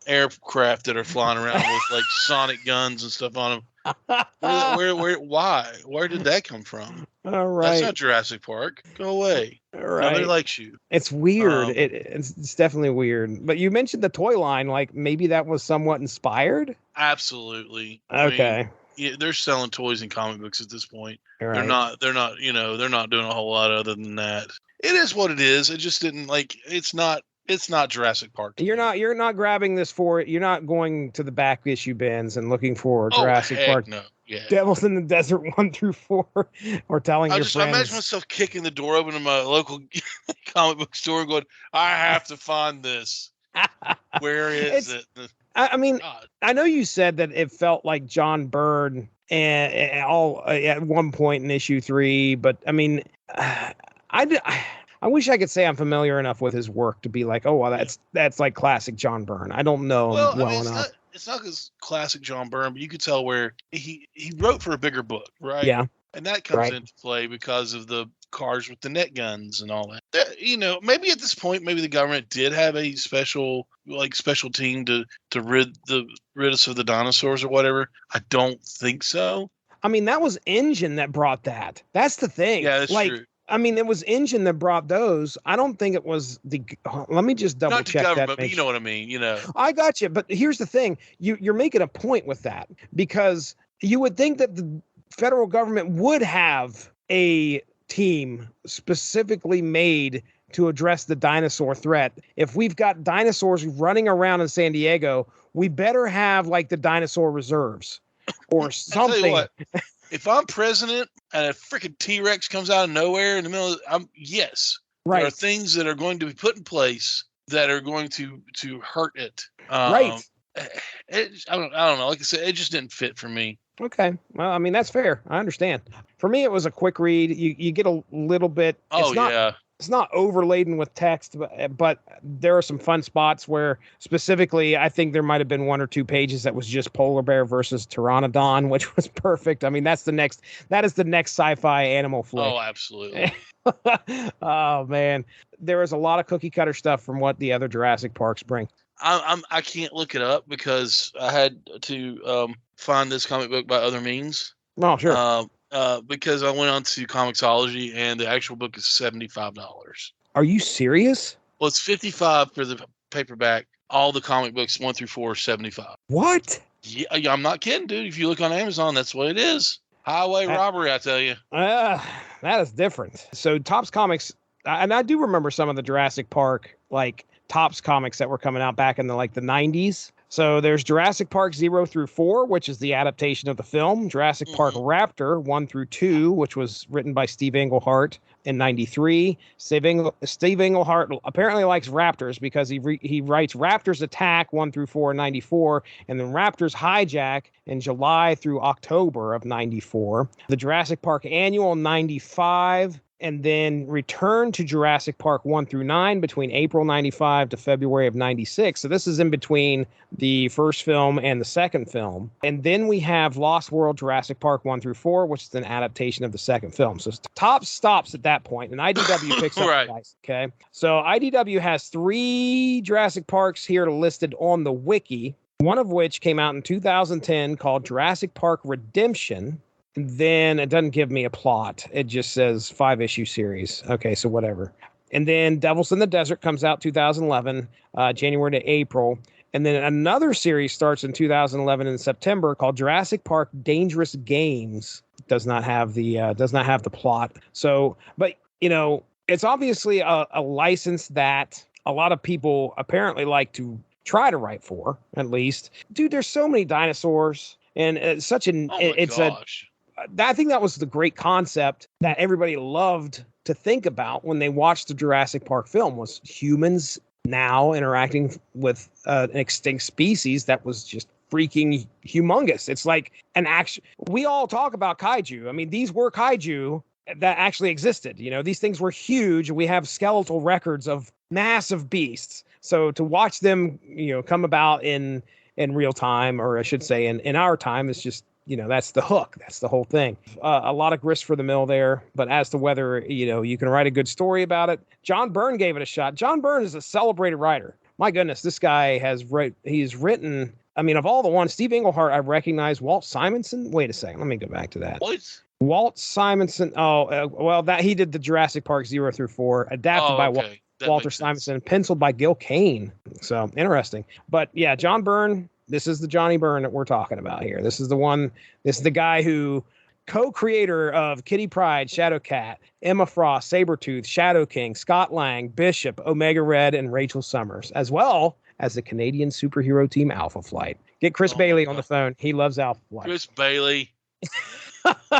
S2: aircraft that are flying around with like sonic guns and stuff on them. Where did that come from?
S1: All right.
S2: That's not Jurassic Park. Go away.
S1: All right.
S2: Nobody likes you.
S1: It's weird. It's definitely weird. But you mentioned the toy line. Like, maybe that was somewhat inspired?
S2: Absolutely.
S1: Okay.
S2: They're selling toys and comic books at this point.
S1: Right.
S2: They're not doing a whole lot other than that. It is what it is. It just didn't it's not Jurassic Park.
S1: You're not grabbing this for it. You're not going to the back issue bins and looking for Jurassic Park.
S2: No. Yeah.
S1: Devils in the Desert 1-4, or telling your friends.
S2: I imagine myself kicking the door open to my local comic book store and going, "I have to find this. Where is it?"
S1: I mean, God. I know you said that it felt like John Byrne and all at one point in issue 3, but I mean, I wish I could say I'm familiar enough with his work to be like, oh, well, that's like classic John Byrne. I don't know him well enough.
S2: It's not his classic John Byrne, but you could tell where he wrote for a bigger book, right?
S1: Yeah.
S2: And that comes into play because of the cars with the net guns and all that. Maybe at this point, maybe the government did have a special team to rid us of the dinosaurs or whatever. I don't think so.
S1: I mean, that was Engine that brought that. That's the thing.
S2: Yeah, that's true.
S1: I mean, it was Engine that brought those. I don't think it was let me just double check that.
S2: But you know what I mean,
S1: I got you. But here's the thing. You're making a point with that, because you would think that the federal government would have a team specifically made to address the dinosaur threat. If we've got dinosaurs running around in San Diego, we better have like the dinosaur reserves or something.
S2: I'll tell you what, if I'm president and a freaking T-Rex comes out of nowhere in the middle of, yes, right. There are things that are going to be put in place that are going to hurt it.
S1: Right.
S2: I don't know. Like I said, it just didn't fit for me.
S1: Okay. Well, I mean, that's fair. I understand. For me, it was a quick read. You get a little bit. It's not overladen with text, but there are some fun spots where specifically I think there might have been 1 or 2 pages that was just polar bear versus pteranodon, which was perfect. I mean, that is the next sci-fi animal flick.
S2: Oh, absolutely.
S1: Oh, man. There is a lot of cookie cutter stuff from what the other Jurassic Parks bring.
S2: I can't look it up because I had to find this comic book by other means.
S1: Oh, sure.
S2: Because I went on to Comixology and the actual book is $75.
S1: Are you serious?
S2: Well, it's $55 for the paperback. All the comic books 1 through 4 are $75.
S1: What?
S2: Yeah, I'm not kidding, dude. If you look on Amazon, that's what it is. Highway robbery, I tell you.
S1: That is different. So Topps Comics, and I do remember some of the Jurassic Park Topps comics that were coming out back in the 90s. So there's Jurassic Park 0 through 4, which is the adaptation of the film. Jurassic Park Raptor 1 through 2, which was written by Steve Englehart in 93. Steve Englehart apparently likes Raptors because he writes Raptors Attack 1 through 4 in 94, and then Raptors Hijack in July through October of 94. The Jurassic Park Annual 95. and then returned to Jurassic Park 1 through 9 between April 95 to February of 96. So this is in between the first film and the second film. And then we have Lost World Jurassic Park 1 through 4, which is an adaptation of the second film. So top stops at that point, and IDW picks up the dice. Okay. So IDW has 3 Jurassic Parks here listed on the wiki, one of which came out in 2010 called Jurassic Park Redemption. Then it doesn't give me a plot. It just says 5-issue series. Okay, so whatever. And then Devils in the Desert comes out 2011, January to April. And then another series starts in 2011 in September called Jurassic Park Dangerous Games. Does not have the plot. So, but you know, it's obviously a license that a lot of people apparently like to try to write for, at least. Dude, there's so many dinosaurs, and it's such an I think that was the great concept that everybody loved to think about when they watched the Jurassic Park film, was humans now interacting with an extinct species that was just freaking humongous. It's like an action. We all talk about kaiju. I mean, these were kaiju that actually existed. You know, these things were huge. We have skeletal records of massive beasts. So to watch them, you know, come about in real time, or I should say in our time, is just, you know, that's the hook. That's the whole thing. A lot of grist for the mill there. But as to whether, you know, you can write a good story about it, John Byrne gave it a shot. John Byrne is a celebrated writer. My goodness, this guy he's written, I mean, of all the ones, Steve Englehart, I recognize. Walt Simonson. Wait a second. Let me go back to that.
S2: What?
S1: Walt Simonson. Well, that he did the Jurassic Park 0 through 4, adapted by Walter Simonson, penciled by Gil Kane. So interesting. But yeah, John Byrne. This is the Johnny Byrne that we're talking about here. This is the one. This is the guy who co-creator of Kitty Pryde, Shadowcat, Emma Frost, Sabretooth, Shadow King, Scott Lang, Bishop, Omega Red, and Rachel Summers, as well as the Canadian superhero team Alpha Flight. Get Chris Bailey on the phone. He loves Alpha Flight.
S2: Chris Bailey. Get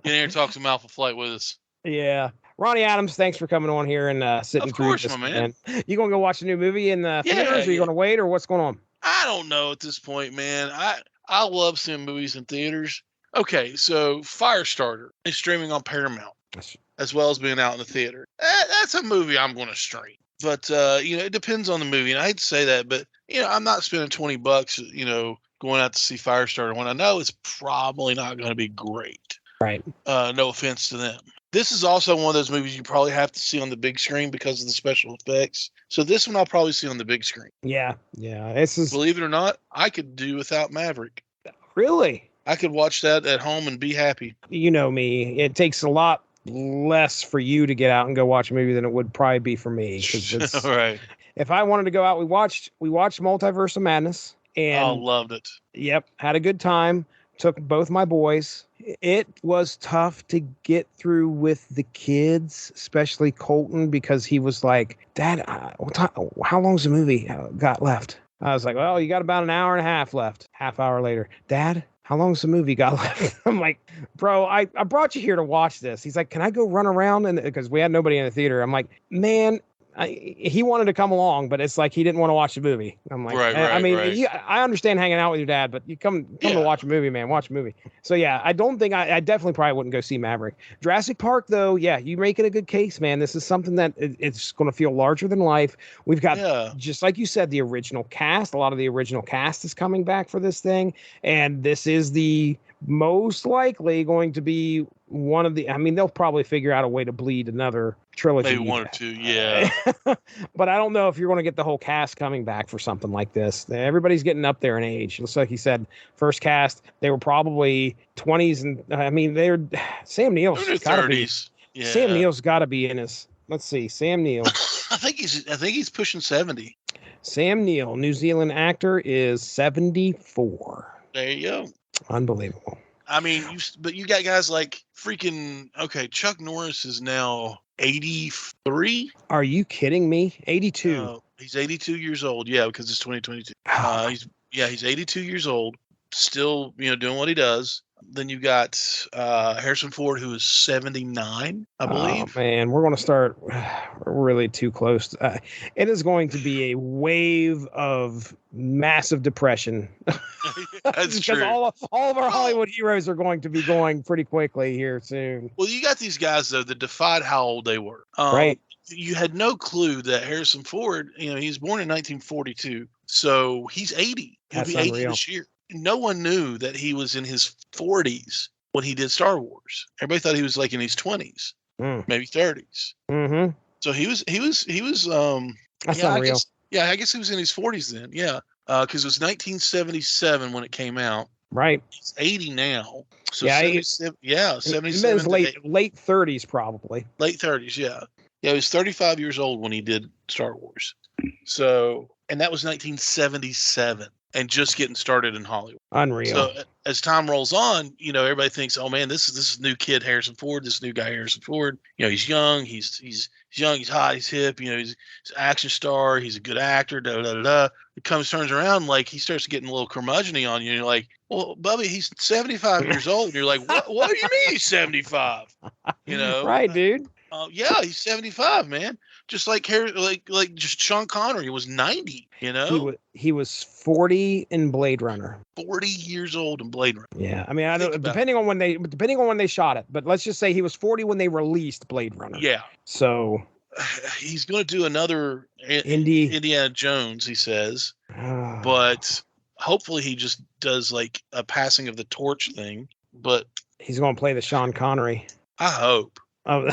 S2: in here and talk some Alpha Flight with us.
S1: Yeah. Ronnie Adams, thanks for coming on here and sitting through this. Of course, my man. You going to go watch a new movie in the theaters, or you going to wait, or what's going on?
S2: I don't know at this point, man. I love seeing movies in theaters. Okay, so Firestarter is streaming on Paramount, as well as being out in the theater. That's a movie I'm going to stream. But, you know, it depends on the movie. And I hate to say that, but, you know, I'm not spending $20, you know, going out to see Firestarter when I know it's probably not going to be great.
S1: Right.
S2: No offense to them. This is also one of those movies you probably have to see on the big screen because of the special effects. So this one I'll probably see on the big screen.
S1: Yeah.
S2: Believe it or not, I could do without Maverick.
S1: Really?
S2: I could watch that at home and be happy.
S1: You know me. It takes a lot less for you to get out and go watch a movie than it would probably be for me.
S2: Right.
S1: If I wanted to go out, we watched Multiverse of Madness. And
S2: loved it.
S1: Yep. Had a good time. Took both my boys. It was tough to get through with the kids, especially Colton, because he was like, Dad, how long's the movie got left? I was like, well, you got about an hour and a half left. Half hour later, Dad, how long's the movie got left? I'm like, bro, I brought you here to watch this. He's like, can I go run around? And because we had nobody in the theater, I'm like, man, he wanted to come along, but it's like he didn't want to watch the movie. I'm like, I understand hanging out with your dad, but you come to watch a movie, man. Watch a movie. So yeah, I don't think I definitely probably wouldn't go see Maverick. Jurassic Park, though, yeah, you make it a good case, man. This is something that it's going to feel larger than life. We've got, just like you said, the original cast. A lot of the original cast is coming back for this thing, and this is the most likely going to be one of the, I mean, they'll probably figure out a way to bleed another trilogy.
S2: Maybe one or two, yeah.
S1: But I don't know if you're going to get the whole cast coming back for something like this. Everybody's getting up there in age. Looks like he said, first cast, they were probably 20s, and I mean, Sam Neill's got to be. Yeah. Sam Neill's got to be in his. Let's see, Sam Neill.
S2: I think he's pushing 70.
S1: Sam Neill, New Zealand actor, is 74.
S2: There you go.
S1: Unbelievable.
S2: I mean, but you got guys like freaking, Chuck Norris is now 83.
S1: Are you kidding me? 82.
S2: He's 82 years old. Yeah, because it's 2022. He's 82 years old. Still, doing what he does. Then you got Harrison Ford, who is 79, I believe.
S1: Oh, man, we're going to start really too close. It is going to be a wave of massive depression.
S2: That's true.
S1: Because all of our Hollywood heroes are going to be going pretty quickly here soon.
S2: Well, you got these guys, though, that defied how old they were.
S1: Right.
S2: You had no clue that Harrison Ford, he was born in 1942, so he's 80. He'll
S1: That's
S2: be 80
S1: unreal.
S2: this year. No one knew that he was in his 40s when he did Star Wars. Everybody thought he was like in his 20s, maybe 30s.
S1: Mm-hmm.
S2: So he was.
S1: That's unreal.
S2: I guess he was in his 40s then. Yeah, because it was 1977 when it came out.
S1: Right.
S2: He's 80 now. So
S1: yeah,
S2: 77. Yeah, 77.
S1: His late 30s probably.
S2: Late 30s. Yeah. Yeah, he was 35 years old when he did Star Wars. So, and that was 1977, and just getting started in Hollywood.
S1: Unreal.
S2: So as time rolls on, everybody thinks, oh man, this is new kid Harrison Ford, this new guy Harrison Ford. He's young, he's young, he's hot, he's hip. He's an action star, he's a good actor. Da da da da. It turns around, like he starts getting a little curmudgeon-y on you. And you're like, well, Bubby, he's 75 years old. And you're like, what do you mean he's 75?
S1: Right, dude.
S2: Yeah, he's 75, man. Just like just Sean Connery was 90.
S1: He was 40 in Blade Runner.
S2: 40 years old in Blade Runner.
S1: Yeah, I mean, I don't depending on when they shot it, but let's just say he was 40 when they released Blade Runner.
S2: Yeah.
S1: So
S2: he's going to do another Indiana Jones, he says, but hopefully he just does like a passing of the torch thing. But
S1: he's going to play the Sean Connery.
S2: I hope.
S1: Oh.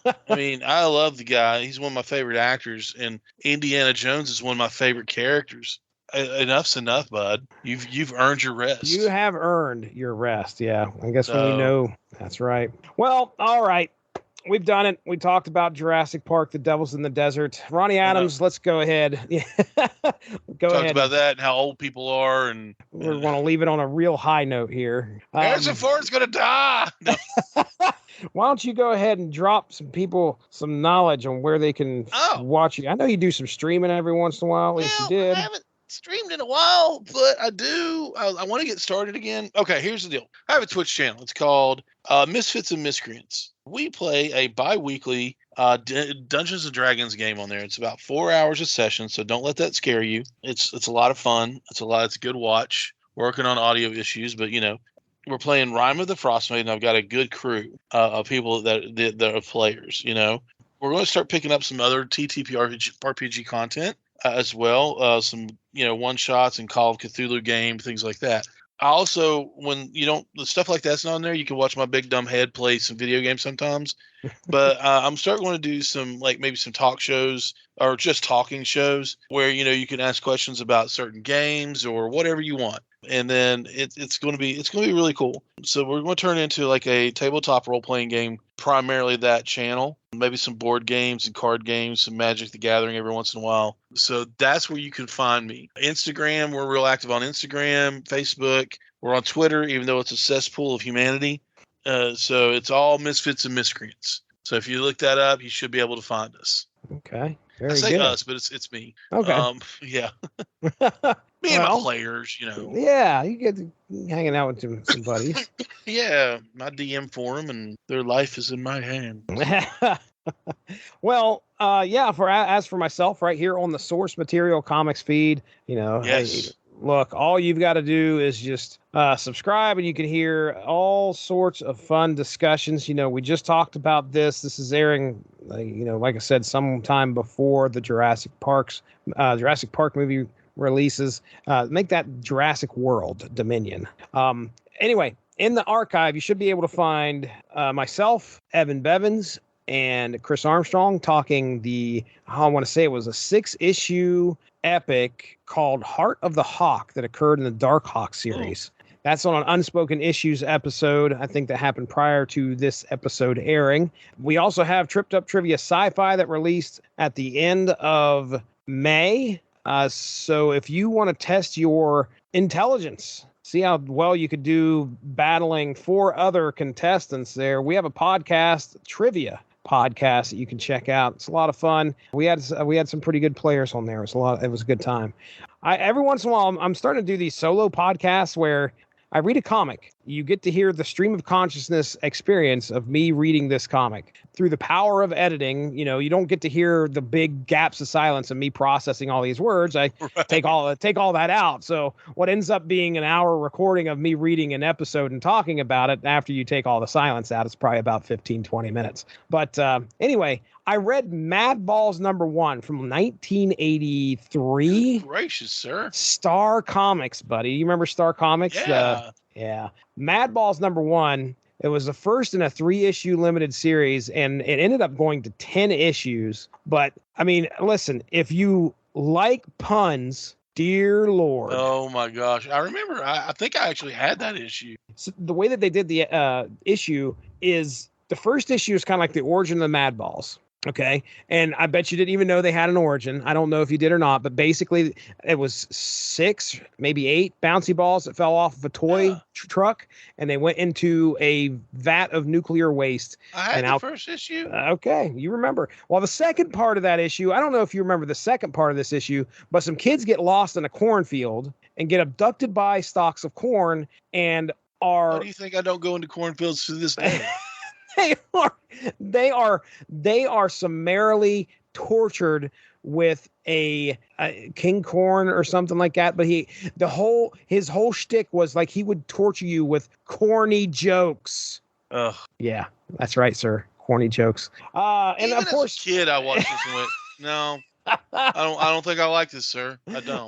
S2: I mean, I love the guy. He's one of my favorite actors, and Indiana Jones is one of my favorite characters. Enough's enough, bud. You've earned your rest.
S1: You have earned your rest. Yeah, I guess when we know that's right. Well, all right. We've done it. We talked about Jurassic Park, The Devil's in the Desert. Ronnie Adams, let's go ahead.
S2: Talked about that and how old people are, and
S1: we're going to leave it on a real high note here.
S2: Harrison Ford's going to die. No.
S1: Why don't you go ahead and drop some people some knowledge on where they can watch you? I know you do some streaming every once in a while. Yes, you did.
S2: I haven't streamed in a while, but I do. I want to get started again. Okay, here's the deal. I have a Twitch channel. It's called Misfits and Miscreants. We play a bi-weekly Dungeons and Dragons game on there. It's about 4 hours a session, so don't let that scare you. It's a lot of fun. It's a good watch. Working on audio issues, but we're playing Rime of the Frostmaiden, and I've got a good crew of people that are players. We're going to start picking up some other TTRPG content as well. Some one shots and Call of Cthulhu game, things like that. I also, when the stuff like that's not on there, you can watch my big dumb head play some video games sometimes. But I'm starting to do some maybe some talk shows or just talking shows where you can ask questions about certain games or whatever you want. And then it's going to be really cool. So we're going to turn into like a tabletop role playing game, primarily that channel. Maybe some board games and card games, some Magic the Gathering every once in a while. So that's where you can find me. Instagram, we're real active on Instagram, Facebook. We're on Twitter, even though it's a cesspool of humanity. So it's all Misfits and Miscreants. So if you look that up, you should be able to find us.
S1: Okay. Very
S2: I say
S1: good.
S2: us, but it's me.
S1: Okay.
S2: Yeah. Me and my players,
S1: Yeah, you get hanging out with some buddies.
S2: Yeah, my DM for them, and their life is in my hand.
S1: Well, yeah. As for myself, right here on the Source Material Comics feed,
S2: Yes.
S1: Look, all you've got to do is just subscribe, and you can hear all sorts of fun discussions. We just talked about this. This is airing, like I said, sometime before the Jurassic Park movie releases. Make that Jurassic World Dominion. Anyway, in the archive, you should be able to find myself, Evan Bevins, and Chris Armstrong talking I want to say it was a 6-issue epic called Heart of the Hawk that occurred in the Dark Hawk series. That's on an Unspoken Issues episode, I think, that happened prior to this episode airing. We also have Tripped Up Trivia Sci-Fi that released at the end of May. So if you want to test your intelligence, see how well you could do battling 4 other contestants there, we have a podcast, trivia podcast, that you can check out. It's a lot of fun. We had some pretty good players on there. It was a good time. Every once in a while, I'm starting to do these solo podcasts where I read a comic you get to hear the stream of consciousness experience of me reading this comic. Through the power of editing, you don't get to hear the big gaps of silence of me processing all these words. I take all that out. So what ends up being an hour recording of me reading an episode and talking about it, after you take all the silence out, it's probably about 15, 20 minutes. But anyway, I read Mad Balls #1 from 1983.
S2: Good gracious, sir.
S1: Star Comics, buddy. You remember Star Comics?
S2: Yeah.
S1: Yeah. Mad Balls #1. It was the first in a 3-issue limited series, and it ended up going to 10 issues. But, I mean, listen, if you like puns, dear Lord.
S2: Oh, my gosh. I remember. I think I actually had that issue.
S1: So the way that they did the issue is the first issue is kind of like the origin of the Mad Balls. Okay. And I bet you didn't even know they had an origin. I don't know if you did or not, but basically it was 6, maybe 8 bouncy balls that fell off of a toy truck, and they went into a vat of nuclear waste.
S2: I had the first issue.
S1: Okay. You remember. Well, the second part of that issue, I don't know if you remember the second part of this issue, but some kids get lost in a cornfield and get abducted by stalks of corn and are...
S2: Why do you think I don't go into cornfields to this day?
S1: They are summarily tortured with a king corn or something like that. But his whole shtick was like he would torture you with corny jokes.
S2: Ugh.
S1: Yeah, that's right, sir. Corny jokes. And
S2: even
S1: of course,
S2: as a kid, I watched this and went, no. I don't think I like this, sir. I don't.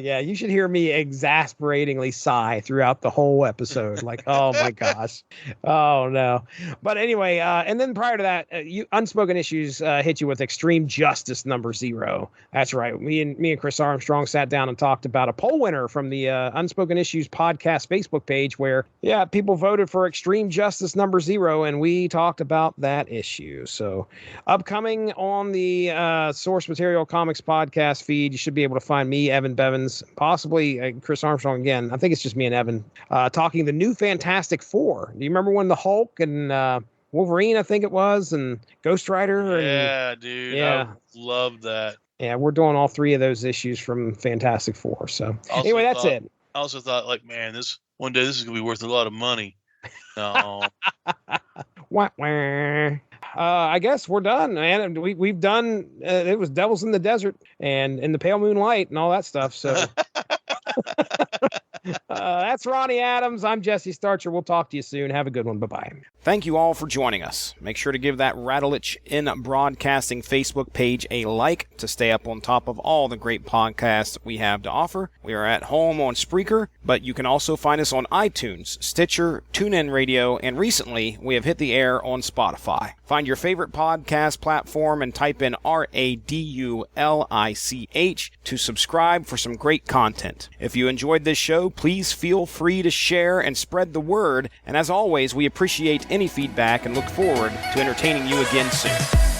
S1: Yeah, you should hear me exasperatingly sigh throughout the whole episode. Like, oh my gosh. Oh no. But anyway, and then prior to that, Unspoken Issues hit you with Extreme Justice #0. That's right. Me and Chris Armstrong sat down and talked about a poll winner from the Unspoken Issues podcast Facebook page where, people voted for Extreme Justice #0, and we talked about that issue. So upcoming on the Source Material Comics podcast feed, you should be able to find me, Evan Bevins, possibly Chris Armstrong again. I think it's just me and Evan talking the new Fantastic Four. Do you remember when the Hulk and Wolverine, I think it was, and Ghost Rider?
S2: Yeah, dude. Yeah, I love that.
S1: Yeah, we're doing all 3 of those issues from Fantastic Four. So anyway, that's it.
S2: I also thought, like, man, one day this is gonna be worth a lot of money. No.
S1: Wah, wah. I guess we're done, man. We've done. It was Devils in the Desert and in the Pale Moonlight and all that stuff. So that's Ronnie Adams. I'm Jesse Starcher. We'll talk to you soon. Have a good one. Bye-bye. Thank you all for joining us. Make sure to give that Rattlich in Broadcasting Facebook page a like to stay up on top of all the great podcasts we have to offer. We are at home on Spreaker, but you can also find us on iTunes, Stitcher, TuneIn Radio, and recently we have hit the air on Spotify. Find your favorite podcast platform and type in RADULICH to subscribe for some great content. If you enjoyed this show, please feel free to share and spread the word. And as always, we appreciate any feedback and look forward to entertaining you again soon.